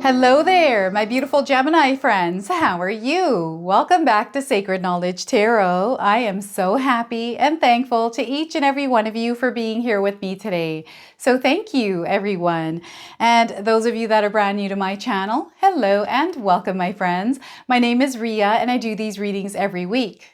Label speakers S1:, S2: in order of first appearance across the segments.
S1: Hello there, my beautiful Gemini friends. How are you? Welcome back to Sacred Knowledge Tarot. I am so happy and thankful to each and every one of you for being here with me today. So thank you, everyone. And those of you that are brand new to my channel, hello and welcome, my friends. My name is Ria and I do these readings every week.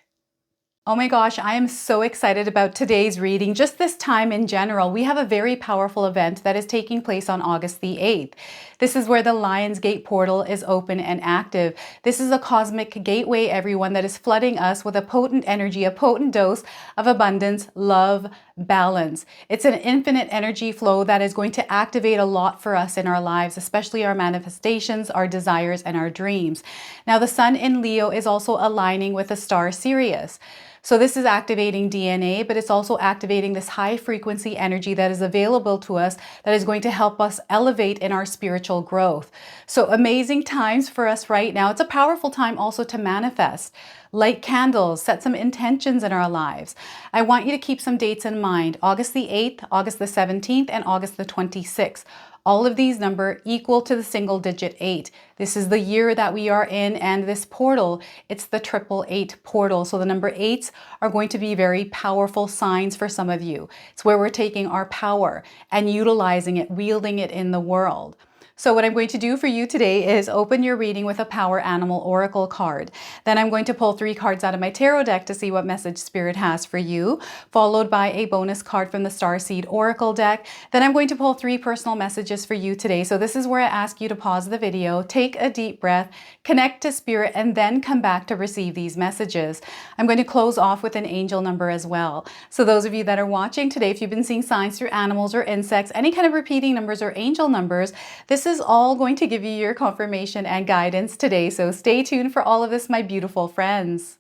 S1: Oh my gosh, I am so excited about today's reading. Just this time in general, we have a very powerful event that is taking place on August the 8th. This is where the Lionsgate Portal is open and active. This is a cosmic gateway, everyone, that is flooding us with a potent energy, a potent dose of abundance, love, balance. It's an infinite energy flow that is going to activate a lot for us in our lives, especially our manifestations, our desires, and our dreams. Now, the sun in Leo is also aligning with the star Sirius. So this is activating DNA, but it's also activating this high frequency energy that is available to us that is going to help us elevate in our spiritual growth. So amazing times for us right now. It's a powerful time also to manifest. Light candles, set some intentions in our lives. I want you to keep some dates in mind. August the 8th, August the 17th, and August the 26th. All of these number equal to the single digit 8. This is the year that we are in, and this portal, it's the 888 portal. So the number 8s are going to be very powerful signs for some of you. It's where we're taking our power and utilizing it, wielding it in the world. So what I'm going to do for you today is open your reading with a Power Animal Oracle card. Then I'm going to pull 3 cards out of my tarot deck to see what message Spirit has for you, followed by a bonus card from the Starseed Oracle deck. Then I'm going to pull 3 personal messages for you today. So this is where I ask you to pause the video, take a deep breath, connect to Spirit, and then come back to receive these messages. I'm going to close off with an angel number as well. So those of you that are watching today, if you've been seeing signs through animals or insects, any kind of repeating numbers or angel numbers, this is all going to give you your confirmation and guidance today. So stay tuned for all of this, my beautiful friends.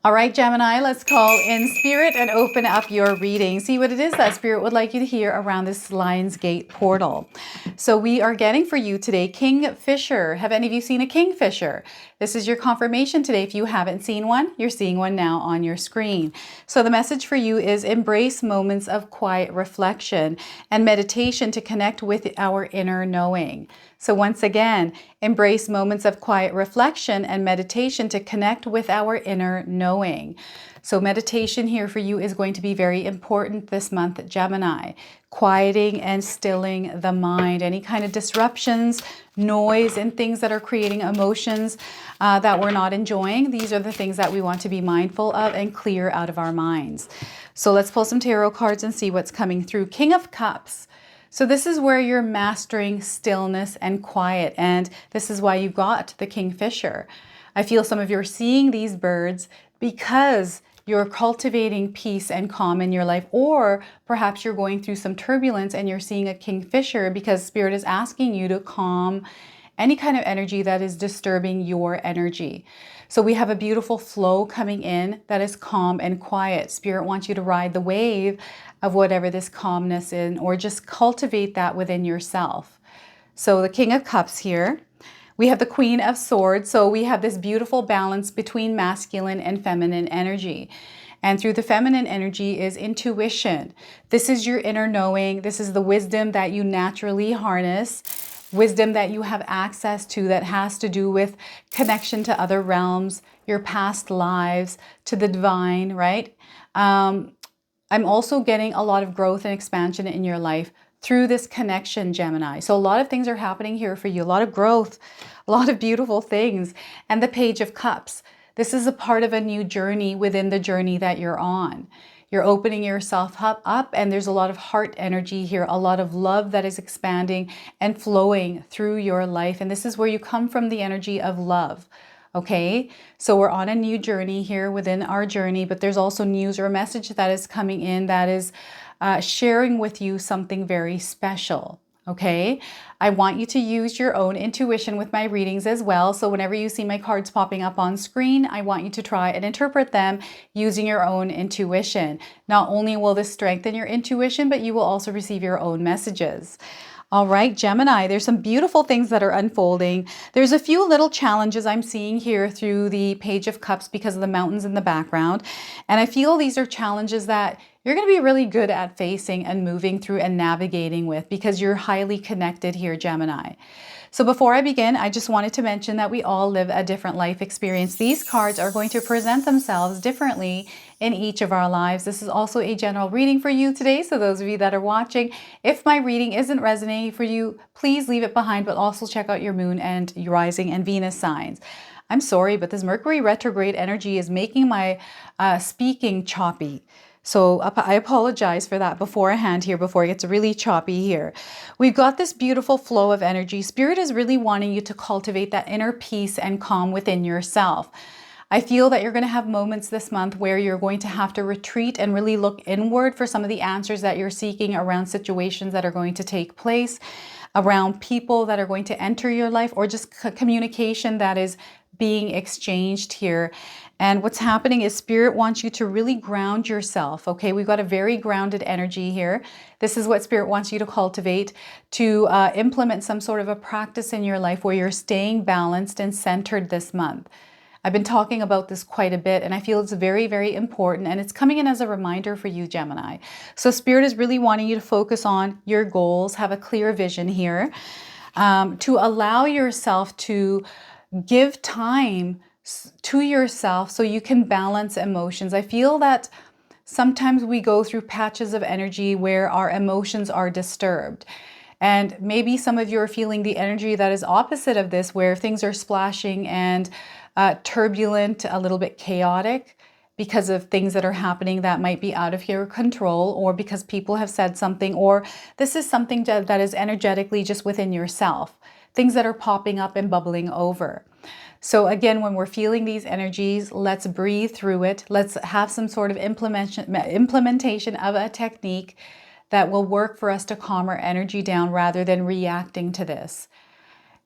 S1: All right, Gemini, let's call in Spirit and open up your reading. See what it is that Spirit would like you to hear around this Lionsgate portal. So we are getting for you today Kingfisher. Have any of you seen a kingfisher? This is your confirmation today. If you haven't seen one, you're seeing one now on your screen. So the message for you is embrace moments of quiet reflection and meditation to connect with our inner knowing. So once again, embrace moments of quiet reflection and meditation to connect with our inner knowing. So meditation here for you is going to be very important this month, Gemini. Quieting and stilling the mind. Any kind of disruptions, noise, and things that are creating emotions that we're not enjoying. These are the things that we want to be mindful of and clear out of our minds. So let's pull some tarot cards and see what's coming through. King of Cups. So this is where you're mastering stillness and quiet, and this is why you got the Kingfisher. I feel some of you are seeing these birds because you're cultivating peace and calm in your life, or perhaps you're going through some turbulence and you're seeing a Kingfisher because Spirit is asking you to calm any kind of energy that is disturbing your energy. So we have a beautiful flow coming in that is calm and quiet. Spirit wants you to ride the wave of whatever this calmness is, or just cultivate that within yourself. So the King of Cups here. We have the Queen of Swords. So we have this beautiful balance between masculine and feminine energy. And through the feminine energy is intuition. This is your inner knowing. This is the wisdom that you naturally harness. Wisdom that you have access to that has to do with connection to other realms, your past lives, to the divine, right? I'm also getting a lot of growth and expansion in your life through this connection, Gemini. So a lot of things are happening here for you, a lot of growth, a lot of beautiful things. And the Page of Cups. This is a part of a new journey within the journey that you're on. You're opening yourself up, and there's a lot of heart energy here, a lot of love that is expanding and flowing through your life. And this is where you come from, the energy of love. Okay, so we're on a new journey here within our journey, but there's also news or a message that is coming in that is sharing with you something very special. Okay, I want you to use your own intuition with my readings as well. So whenever you see my cards popping up on screen, I want you to try and interpret them using your own intuition. Not only will this strengthen your intuition, but you will also receive your own messages. All right, Gemini, there's some beautiful things that are unfolding. There's a few little challenges I'm seeing here through the Page of Cups because of the mountains in the background. And I feel these are challenges that you're going to be really good at facing and moving through and navigating with because you're highly connected here, Gemini. So before I begin, I just wanted to mention that we all live a different life experience. These cards are going to present themselves differently in each of our lives. This is also a general reading for you today. So those of you that are watching, if my reading isn't resonating for you, please leave it behind, but also check out your moon and your rising and Venus signs. I'm sorry, but this Mercury retrograde energy is making my speaking choppy. So I apologize for that beforehand here before it gets really choppy here. We've got this beautiful flow of energy. Spirit is really wanting you to cultivate that inner peace and calm within yourself. I feel that you're going to have moments this month where you're going to have to retreat and really look inward for some of the answers that you're seeking around situations that are going to take place, around people that are going to enter your life, or just communication that is being exchanged here. And what's happening is Spirit wants you to really ground yourself. Okay, we've got a very grounded energy here. This is what Spirit wants you to cultivate, to implement some sort of a practice in your life where you're staying balanced and centered this month. I've been talking about this quite a bit, and I feel it's very, very important, and it's coming in as a reminder for you, Gemini. So Spirit is really wanting you to focus on your goals, have a clear vision here, to allow yourself to give time to yourself so you can balance emotions. I feel that sometimes we go through patches of energy where our emotions are disturbed. And maybe some of you are feeling the energy that is opposite of this, where things are splashing and turbulent, a little bit chaotic because of things that are happening that might be out of your control, or because people have said something, or this is something that is energetically just within yourself, things that are popping up and bubbling over. So again, when we're feeling these energies, let's breathe through it. Let's have some sort of implementation of a technique that will work for us to calm our energy down rather than reacting to this.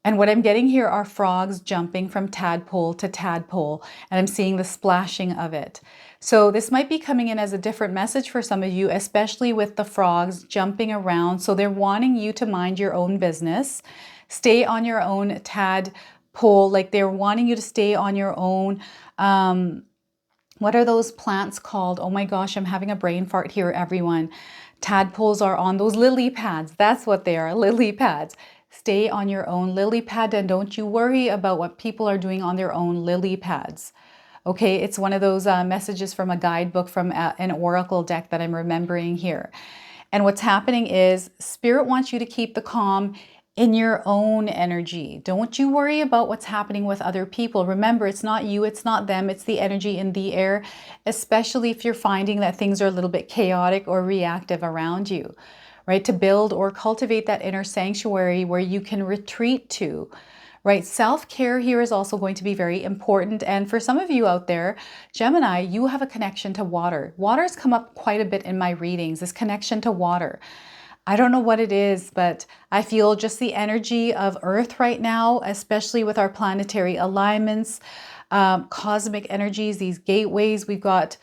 S1: And what I'm getting here are frogs jumping from tadpole to tadpole, and I'm seeing the splashing of it. So this might be coming in as a different message for some of you, especially with the frogs jumping around. So they're wanting you to mind your own business, stay on your own tadpole, like they're wanting you to stay on your own. What are those plants called? Oh my gosh, I'm having a brain fart here, everyone. Tadpoles are on those lily pads. That's what they are, lily pads. Stay on your own lily pad, and don't you worry about what people are doing on their own lily pads. Okay, it's one of those messages from a guidebook from an oracle deck that I'm remembering here. And what's happening is Spirit wants you to keep the calm in your own energy. Don't you worry about what's happening with other people. Remember, it's not you, it's not them, it's the energy in the air, especially if you're finding that things are a little bit chaotic or reactive around you, right? To build or cultivate that inner sanctuary where you can retreat to, right? Self-care here is also going to be very important. And for some of you out there, Gemini, you have a connection to water. Water's come up quite a bit in my readings, this connection to water. I don't know what it is, but I feel just the energy of Earth right now, especially with our planetary alignments, cosmic energies, these gateways. We've got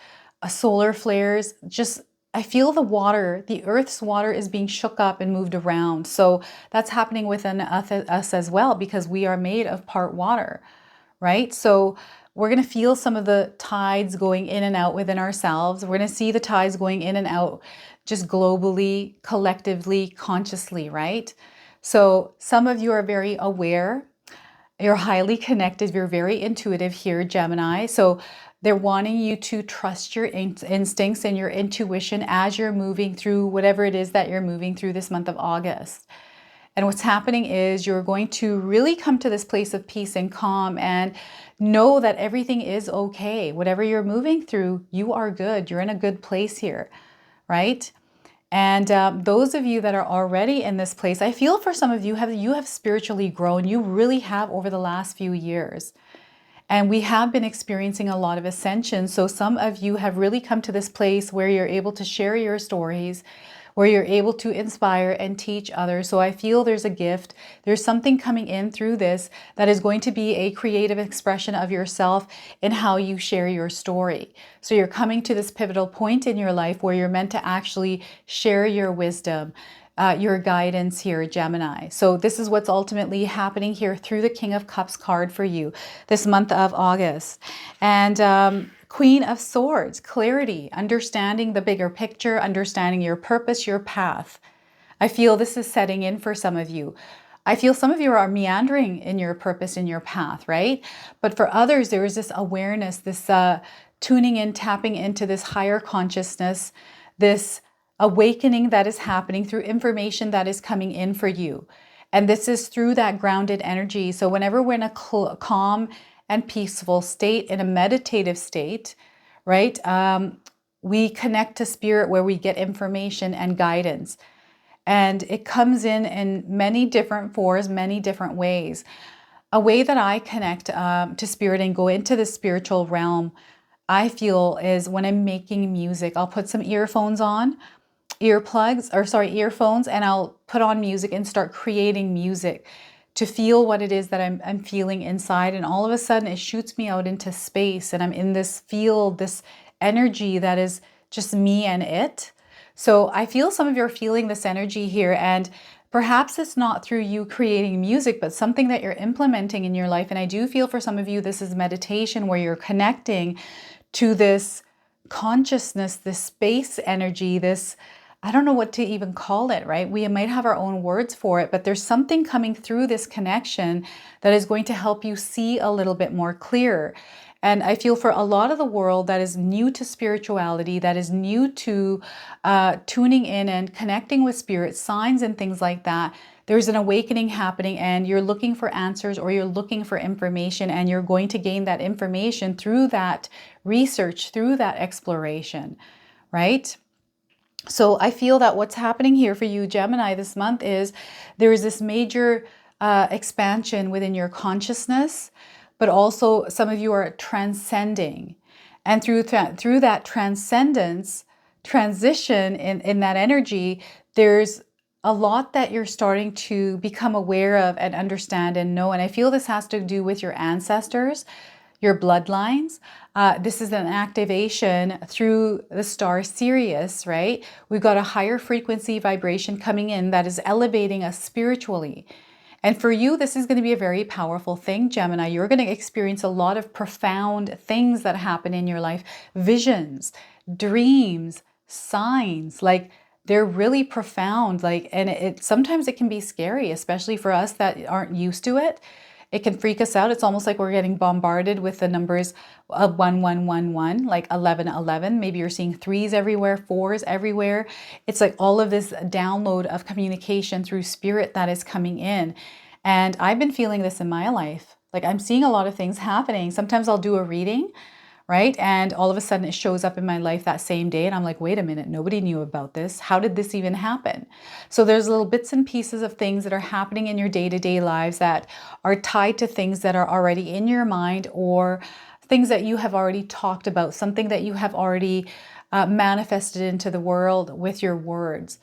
S1: solar flares. Just, I feel the water, the Earth's water is being shook up and moved around. So that's happening within us as well, because we are made of part water, right? So we're going to feel some of the tides going in and out within ourselves. We're going to see the tides going in and out just globally, collectively, consciously, right? So some of you are very aware. You're highly connected. You're very intuitive here, Gemini. So they're wanting you to trust your instincts and your intuition as you're moving through whatever it is that you're moving through this month of August. And what's happening is you're going to really come to this place of peace and calm and know that everything is okay. Whatever you're moving through, you are good. You're in a good place here, right? And those of you that are already in this place, I feel for some of you, you have spiritually grown. You really have over the last few years. And we have been experiencing a lot of ascension. So some of you have really come to this place where you're able to share your stories, where you're able to inspire and teach others. So I feel there's a gift. There's something coming in through this that is going to be a creative expression of yourself in how you share your story. So you're coming to this pivotal point in your life where you're meant to actually share your wisdom, your guidance here, Gemini. So this is what's ultimately happening here through the King of Cups card for you this month of August. And Queen of Swords, clarity, understanding the bigger picture, understanding your purpose, your path. I feel this is setting in for some of you. I feel some of you are meandering in your purpose, in your path, right? But for others, there is this awareness, this tuning in, tapping into this higher consciousness, this awakening that is happening through information that is coming in for you. And this is through that grounded energy. So whenever we're in a calm and peaceful state, in a meditative state, right? We connect to spirit where we get information and guidance. And it comes in many different forms, many different ways. A way that I connect to spirit and go into the spiritual realm, I feel, is when I'm making music. I'll put some earphones on, earphones, and I'll put on music and start creating music to feel what it is that I'm feeling inside. And all of a sudden it shoots me out into space, and I'm in this field, this energy that is just me and it. So I feel some of you are feeling this energy here, and perhaps it's not through you creating music, but something that you're implementing in your life. And I do feel for some of you, this is meditation where you're connecting to this consciousness, this space energy, this, I don't know what to even call it, right? We might have our own words for it, but there's something coming through this connection that is going to help you see a little bit more clear. And I feel for a lot of the world that is new to spirituality, that is new to tuning in and connecting with spirit, signs and things like that, there's an awakening happening, and you're looking for answers, or you're looking for information, and you're going to gain that information through that research, through that exploration, right? So I feel that what's happening here for you, Gemini, this month is there is this major expansion within your consciousness, but also some of you are transcending. And through that transcendence, transition in that energy, there's a lot that you're starting to become aware of and understand and know. And I feel this has to do with your ancestors, your bloodlines. This is an activation through the star Sirius, right? We've got a higher frequency vibration coming in that is elevating us spiritually. And for you, this is going to be a very powerful thing, Gemini. You're going to experience a lot of profound things that happen in your life, visions, dreams, signs, like they're really profound. Like, and sometimes it can be scary, especially for us that aren't used to it. It can freak us out. It's almost like we're getting bombarded with the numbers of 1111, like 1111. Maybe you're seeing threes everywhere, fours everywhere. It's like all of this download of communication through spirit that is coming in. And I've been feeling this in my life. Like I'm seeing a lot of things happening. Sometimes I'll do a reading, right? And all of a sudden it shows up in my life that same day. And I'm like, wait a minute, nobody knew about this. How did this even happen? So there's little bits and pieces of things that are happening in your day-to-day lives that are tied to things that are already in your mind, or things that you have already talked about, something that you have already manifested into the world with your words.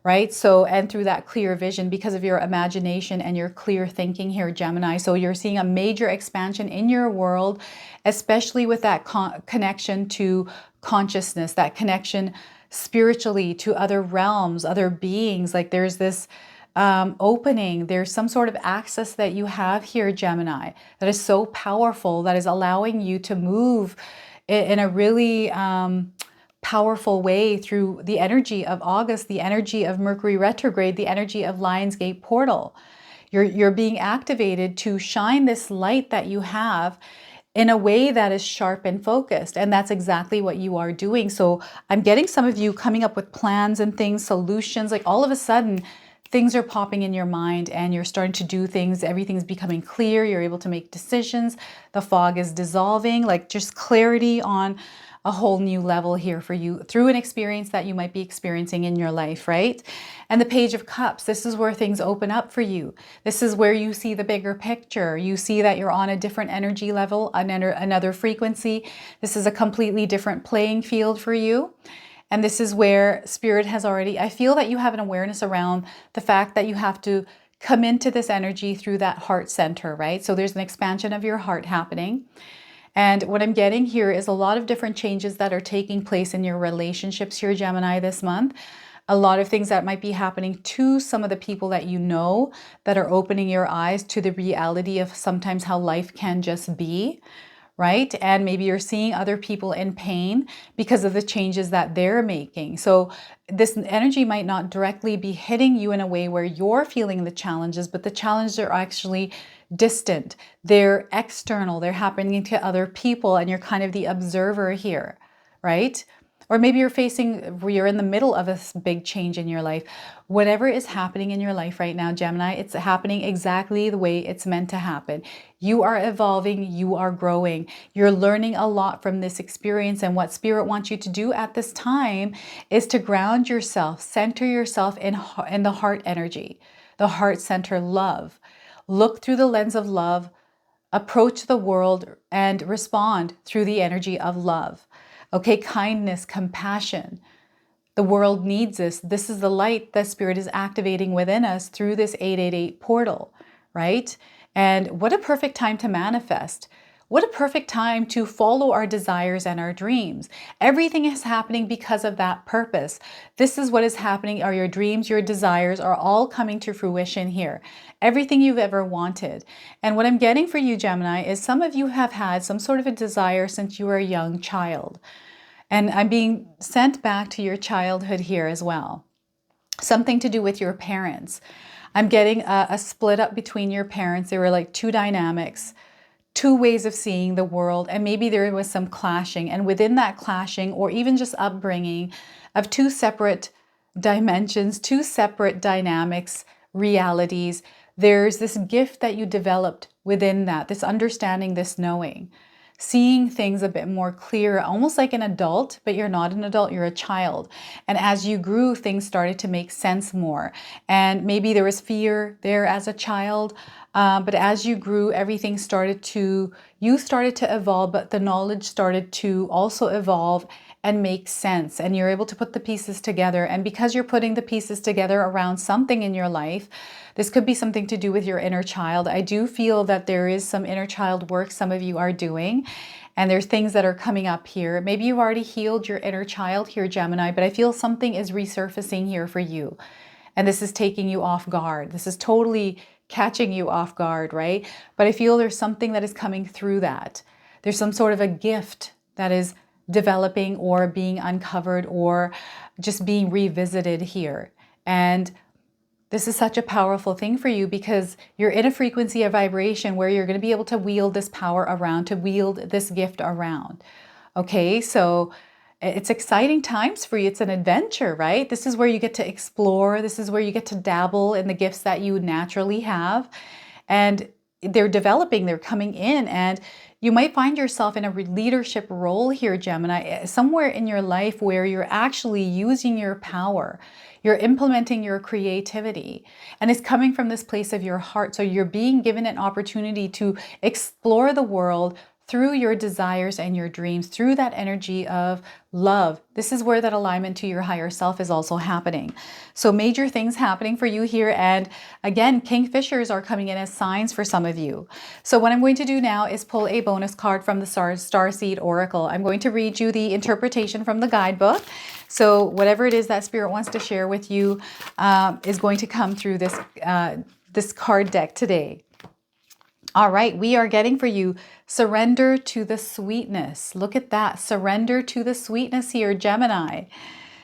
S1: Right? So, and through that clear vision, because of your imagination and your clear thinking here, Gemini. So you're seeing a major expansion in your world, especially with that connection to consciousness, that connection spiritually to other realms, other beings. Like there's this opening, there's some sort of access that you have here, Gemini, that is so powerful, that is allowing you to move in a really powerful way through the energy of August, the energy of Mercury retrograde, the energy of Lionsgate Portal. You're being activated to shine this light that you have in a way that is sharp and focused. And that's exactly what you are doing. So I'm getting some of you coming up with plans and things, solutions, like all of a sudden things are popping in your mind and you're starting to do things. Everything's becoming clear. You're able to make decisions. The fog is dissolving, like just clarity on a whole new level here for you through an experience that you might be experiencing in your life, right? And the Page of Cups, this is where things open up for you. This is where you see the bigger picture. You see that you're on a different energy level, another frequency. This is a completely different playing field for you. And this is where spirit has already, I feel that you have an awareness around the fact that you have to come into this energy through that heart center, right? So there's an expansion of your heart happening. And what I'm getting here is a lot of different changes that are taking place in your relationships here, Gemini, this month. A lot of things that might be happening to some of the people that you know that are opening your eyes to the reality of sometimes how life can just be, right? And maybe you're seeing other people in pain because of the changes that they're making. So this energy might not directly be hitting you in a way where you're feeling the challenges, but the challenges are actually distant. They're external. They're happening to other people, and you're kind of the observer here, right? Or maybe you're in the middle of a big change in your life. Whatever is happening in your life right now, Gemini, it's happening exactly the way it's meant to happen. You are evolving, you are growing. You're learning a lot from this experience, and what Spirit wants you to do at this time is to ground yourself, center yourself in the heart energy, the heart center love. Look through the lens of love, approach the world, and respond through the energy of love. Okay, kindness, compassion. The world needs this. This is the light that Spirit is activating within us through this 888 portal, right? And what a perfect time to manifest. What a perfect time to follow our desires and our dreams. Everything is happening because of that purpose. This is what is happening. Are your dreams, your desires are all coming to fruition here. Everything you've ever wanted. And what I'm getting for you, Gemini, is some of you have had some sort of a desire since you were a young child. And I'm being sent back to your childhood here as well. Something to do with your parents. I'm getting a split up between your parents. There were like two dynamics, two ways of seeing the world, and maybe there was some clashing. And within that clashing, or even just upbringing of two separate dimensions, two separate dynamics, realities, there's this gift that you developed within that, this understanding, this knowing. Seeing things a bit more clear, almost like an adult, but you're not an adult, you're a child. And as you grew, things started to make sense more. And maybe there was fear there as a child, but as you grew, everything you started to evolve, but the knowledge started to also evolve and make sense. And you're able to put the pieces together. And because you're putting the pieces together around something in your life, this could be something to do with your inner child. I do feel that there is some inner child work some of you are doing, and there's things that are coming up here. Maybe you've already healed your inner child here, Gemini, but I feel something is resurfacing here for you. And this is taking you off guard. This is totally catching you off guard, right? But I feel there's something that is coming through that. There's some sort of a gift that is developing or being uncovered or just being revisited here. And this is such a powerful thing for you because you're in a frequency of vibration where you're going to be able to wield this power around, to wield this gift around. Okay, so it's exciting times for you. It's an adventure, right? This is where you get to explore. This is where you get to dabble in the gifts that you naturally have. And they're developing, they're coming in, and you might find yourself in a leadership role here, Gemini, somewhere in your life where you're actually using your power. You're implementing your creativity, and it's coming from this place of your heart. So you're being given an opportunity to explore the world through your desires and your dreams, through that energy of love. This is where that alignment to your higher self is also happening. So major things happening for you here. And again, kingfishers are coming in as signs for some of you. So what I'm going to do now is pull a bonus card from the Starseed Oracle. I'm going to read you the interpretation from the guidebook. So whatever it is that Spirit wants to share with you is going to come through this card deck today. All right, we are getting for you, surrender to the sweetness. Look at that, surrender to the sweetness here, Gemini.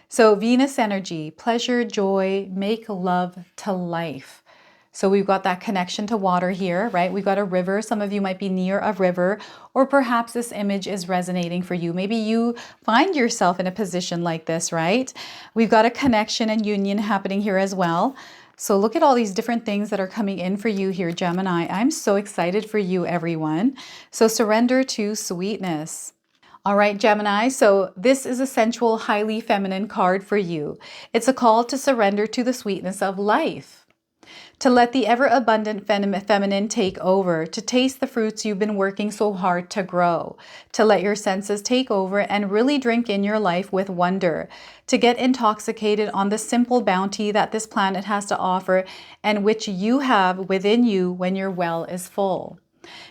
S1: So Venus energy, pleasure, joy, make love to life. So we've got that connection to water here, right? We've got a river. Some of you might be near a river, or perhaps this image is resonating for you. Maybe you find yourself in a position like this, right? We've got a connection and union happening here as well. So look at all these different things that are coming in for you here, Gemini. I'm so excited for you, everyone. So surrender to sweetness. All right, Gemini, so this is a sensual, highly feminine card for you. It's a call to surrender to the sweetness of life, to let the ever-abundant feminine take over, to taste the fruits you've been working so hard to grow, to let your senses take over and really drink in your life with wonder, to get intoxicated on the simple bounty that this planet has to offer and which you have within you when your well is full.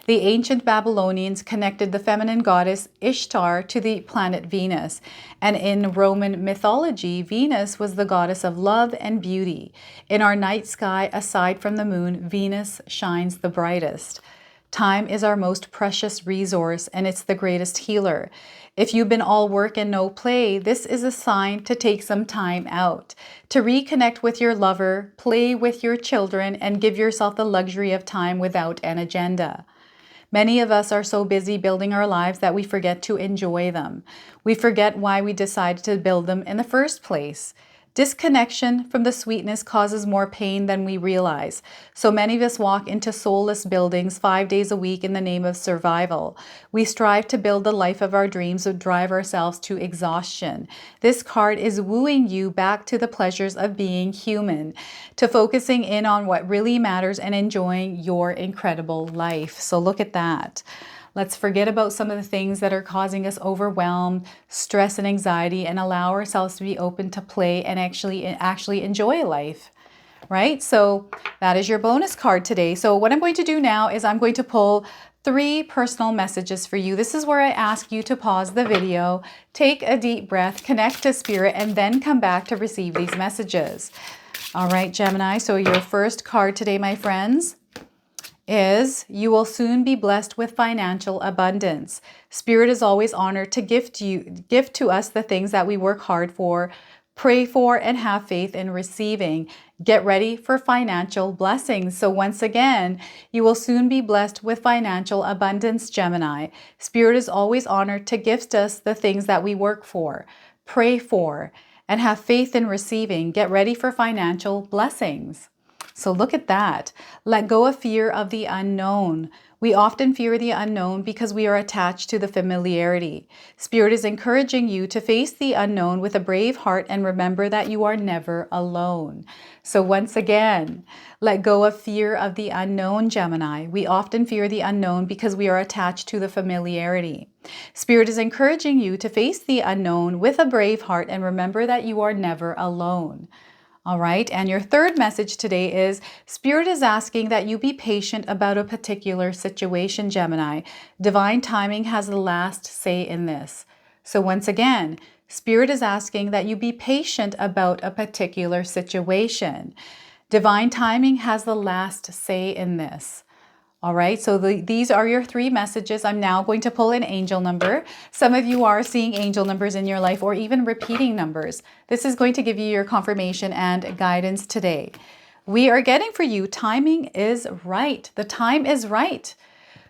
S1: The ancient Babylonians connected the feminine goddess Ishtar to the planet Venus, and in Roman mythology, Venus was the goddess of love and beauty. In our night sky, aside from the moon, Venus shines the brightest. Time is our most precious resource, and it's the greatest healer. If you've been all work and no play, this is a sign to take some time out, to reconnect with your lover, play with your children, and give yourself the luxury of time without an agenda. Many of us are so busy building our lives that we forget to enjoy them. We forget why we decided to build them in the first place. Disconnection from the sweetness causes more pain than we realize. So many of us walk into soulless buildings 5 days a week in the name of survival. We strive to build the life of our dreams and drive ourselves to exhaustion. This card is wooing you back to the pleasures of being human, to focusing in on what really matters and enjoying your incredible life. So look at that. Let's forget about some of the things that are causing us overwhelm, stress, and anxiety, and allow ourselves to be open to play and actually enjoy life, right? So that is your bonus card today. So what I'm going to do now is I'm going to pull 3 personal messages for you. This is where I ask you to pause the video, take a deep breath, connect to spirit, and then come back to receive these messages. All right, Gemini, so your first card today, my friends, is you will soon be blessed with financial abundance. Spirit is always honored to gift to us the things that we work hard for, pray for, and have faith in receiving. Get ready for financial blessings. So once again, you will soon be blessed with financial abundance, Gemini. Spirit is always honored to gift us the things that we work for, pray for, and have faith in receiving. Get ready for financial blessings. So look at that. Let go of fear of the unknown. We often fear the unknown because we are attached to the familiarity. Spirit is encouraging you to face the unknown with a brave heart and remember that you are never alone. So once again, let go of fear of the unknown, Gemini. We often fear the unknown because we are attached to the familiarity. Spirit is encouraging you to face the unknown with a brave heart and remember that you are never alone. All right, and your third message today is Spirit is asking that you be patient about a particular situation, Gemini. Divine timing has the last say in this. So once again, Spirit is asking that you be patient about a particular situation. Divine timing has the last say in this. All right, so these are your 3 messages. I'm now going to pull an angel number. Some of you are seeing angel numbers in your life or even repeating numbers. This is going to give you your confirmation and guidance today. We are getting for you, timing is right. The time is right.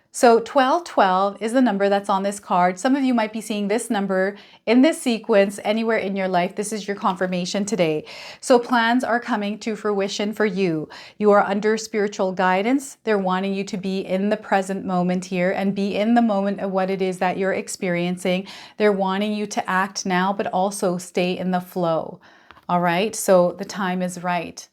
S1: So 1212 is the number that's on this card. Some of you might be seeing this number in this sequence anywhere in your life. This is your confirmation today. So plans are coming to fruition for you. You are under spiritual guidance. They're wanting you to be in the present moment here and be in the moment of what it is that you're experiencing. They're wanting you to act now, but also stay in the flow. All right, so the time is right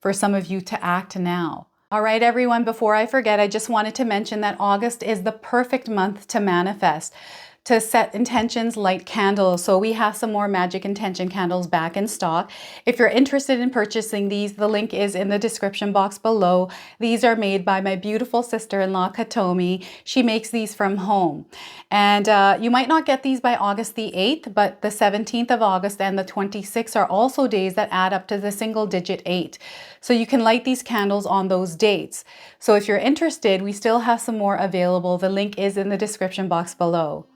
S1: for some of you to act now. All right, everyone, before I forget, I just wanted to mention that August is the perfect month to manifest, to set intentions, light candles. So we have some more magic intention candles back in stock. If you're interested in purchasing these, the link is in the description box below. These are made by my beautiful sister-in-law, Katomi. She makes these from home. And you might not get these by August the 8th, but the 17th of August and the 26th are also days that add up to the single digit 8. So you can light these candles on those dates. So if you're interested, we still have some more available. The link is in the description box below.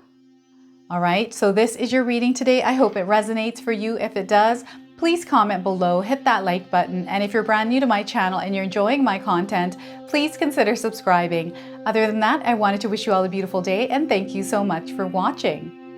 S1: All right, so this is your reading today. I hope it resonates for you. If it does, please comment below, hit that like button. And if you're brand new to my channel and you're enjoying my content, please consider subscribing. Other than that, I wanted to wish you all a beautiful day and thank you so much for watching.